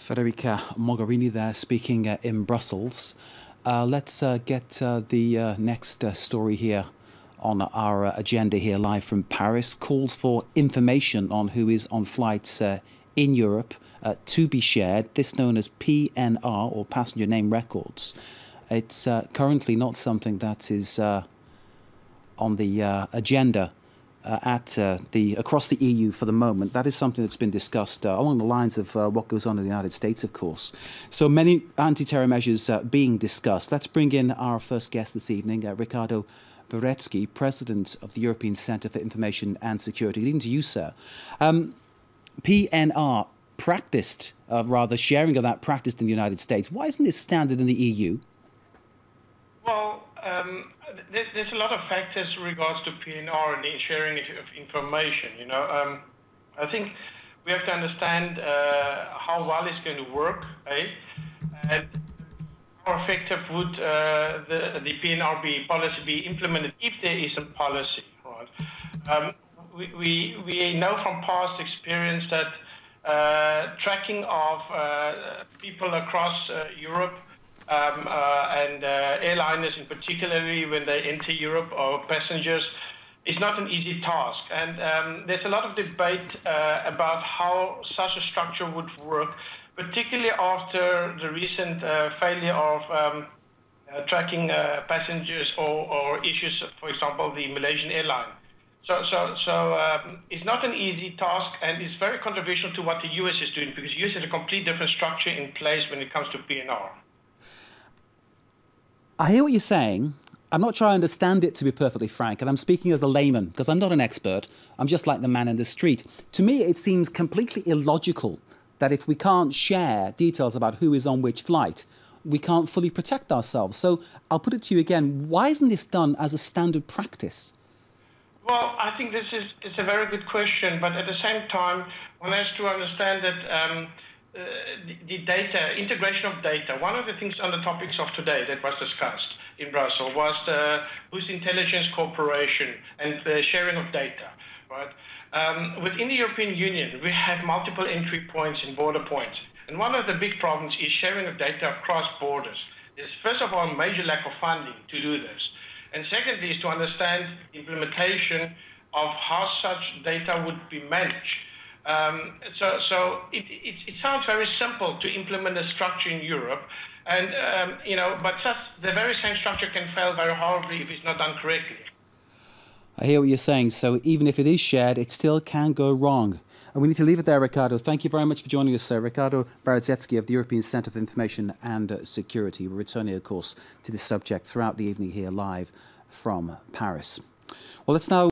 Federica Mogherini there speaking in Brussels. Let's get the next story here on our agenda here live from Paris. Calls for information on who is on flights in Europe to be shared. This known as PNR, or passenger name records. It's currently not something that is on the agenda across the EU for the moment. That is something that's been discussed along the lines of what goes on in the United States, of course. So many anti-terror measures being discussed. Let's bring in our first guest this evening, Ricardo Baretzky, President of the European Centre for Information and Security. Good evening to you, sir. PNR practiced, rather sharing of that practiced in the United States. Why isn't this standard in the EU? Well, there's a lot of factors in regards to PNR and the sharing of information. I think we have to understand how well it's going to work, and how effective would the PNR policy be implemented if there is a policy, right? We know from past experience that tracking of people across Europe and airliners in particularly when they enter Europe, or passengers, is not an easy task. And there's a lot of debate about how such a structure would work, particularly after the recent failure of tracking passengers or issues, for example, the Malaysian airline. So it's not an easy task, and it's very controversial to what the US is doing, because the US has a complete different structure in place when it comes to PNR. I hear what you're saying. I'm not sure I understand it, to be perfectly frank, and I'm speaking as a layman, because I'm not an expert. I'm just like the man in the street. To me, it seems completely illogical that if we can't share details about who is on which flight, we can't fully protect ourselves. So I'll put it to you again, why isn't this done as a standard practice? Well, I think it's a very good question, but at the same time, one has to understand that the data, integration of data, one of the things on the topics of today that was discussed in Brussels was the boost intelligence cooperation and the sharing of data, right? Within the European Union, we have multiple entry points and border points. And one of the big problems is sharing of data across borders. There's, first of all, a major lack of funding to do this. And secondly is to understand the implementation of how such data would be managed. So it sounds very simple to implement a structure in Europe, and but the very same structure can fail very horribly if it's not done correctly. I hear what you're saying. So even if it is shared, it still can go wrong. And we need to leave it there, Ricardo. Thank you very much for joining us, sir. Ricardo Baretzky of the European Centre for Information and Security. We're returning, of course, to this subject throughout the evening here live from Paris. Well, let's now